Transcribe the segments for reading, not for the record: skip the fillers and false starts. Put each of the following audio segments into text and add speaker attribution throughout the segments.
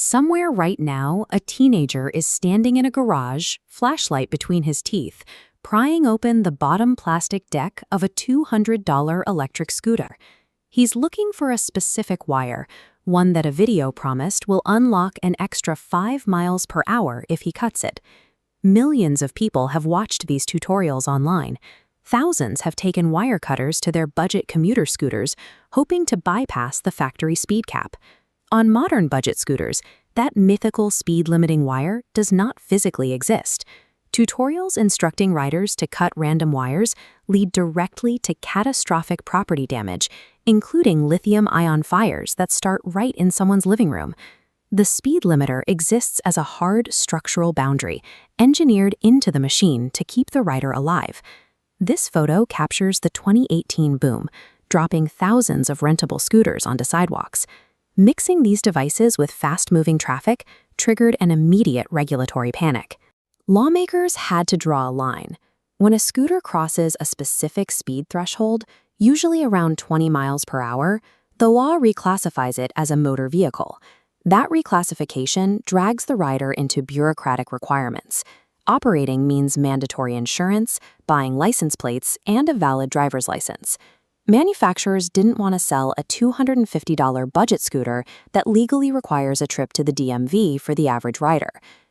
Speaker 1: Somewhere right now, a teenager is standing in a garage, flashlight between his teeth, prying open the bottom plastic deck of a $200 electric scooter. He's looking for a specific wire, one that a video promised will unlock an extra 5 miles per hour if he cuts it. Millions of people have watched these tutorials online. Thousands have taken wire cutters to their budget commuter scooters, hoping to bypass the factory speed cap. On modern budget scooters, that mythical speed-limiting wire does not physically exist. Tutorials instructing riders to cut random wires lead directly to catastrophic property damage, including lithium-ion fires that start right in someone's living room. The speed limiter exists as a hard structural boundary, engineered into the machine to keep the rider alive. This photo captures the 2018 boom, dropping thousands of rentable scooters onto sidewalks. Mixing these devices with fast-moving traffic triggered an immediate regulatory panic. Lawmakers had to draw a line. When a scooter crosses a specific speed threshold, usually around 20 miles per hour, the law reclassifies it as a motor vehicle. That reclassification drags the rider into bureaucratic requirements. Operating means mandatory insurance, buying license plates, and a valid driver's license. Manufacturers didn't want to sell a $250 budget scooter that legally requires a trip to the DMV for the average rider,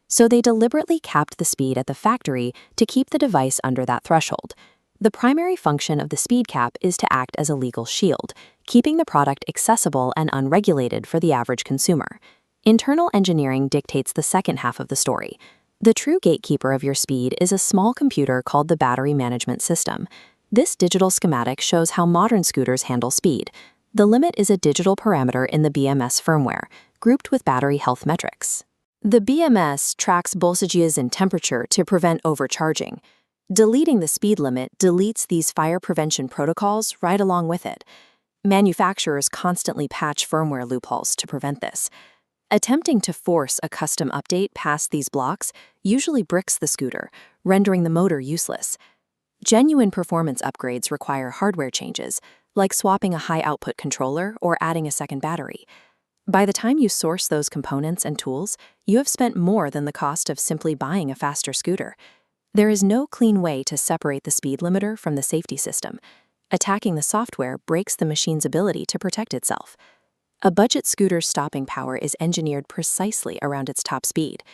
Speaker 1: so they deliberately capped the speed at the factory to keep the device under that threshold. The primary function of the speed cap is to act as a legal shield, keeping the product accessible and unregulated for the average consumer. Internal engineering dictates the second half of the story. The true gatekeeper of your speed is a small computer called the battery management system. This digital schematic shows how modern scooters handle speed. The limit is a digital parameter in the BMS firmware, grouped with battery health metrics. The BMS tracks voltages and temperature to prevent overcharging. Deleting the speed limit deletes these fire prevention protocols right along with it. Manufacturers constantly patch firmware loopholes to prevent this. Attempting to force a custom update past these blocks usually bricks the scooter, rendering the motor useless. Genuine performance upgrades require hardware changes, like swapping a high-output controller or adding a second battery. By the time you source those components and tools, you have spent more than the cost of simply buying a faster scooter. There is no clean way to separate the speed limiter from the safety system. Attacking the software breaks the machine's ability to protect itself. A budget scooter's stopping power is engineered precisely around its top speed.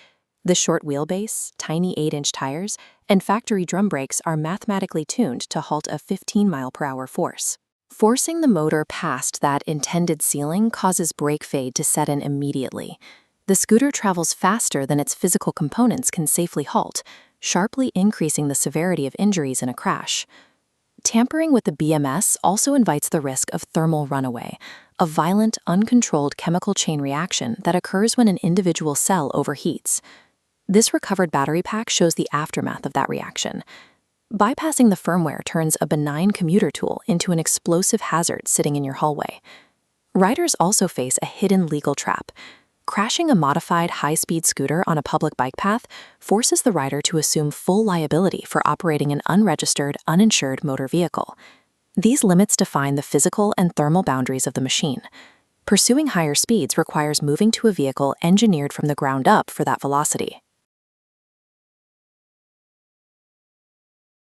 Speaker 1: The short wheelbase, tiny 8-inch tires, and factory drum brakes are mathematically tuned to halt a 15-mile-per-hour force. Forcing the motor past that intended ceiling causes brake fade to set in immediately. The scooter travels faster than its physical components can safely halt, sharply increasing the severity of injuries in a crash. Tampering with the BMS also invites the risk of thermal runaway, a violent, uncontrolled chemical chain reaction that occurs when an individual cell overheats. This recovered battery pack shows the aftermath of that reaction. Bypassing the firmware turns a benign commuter tool into an explosive hazard sitting in your hallway. Riders also face a hidden legal trap. Crashing a modified high-speed scooter on a public bike path forces the rider to assume full liability for operating an unregistered, uninsured motor vehicle. These limits define the physical and thermal boundaries of the machine. Pursuing higher speeds requires moving to a vehicle engineered from the ground up for that velocity.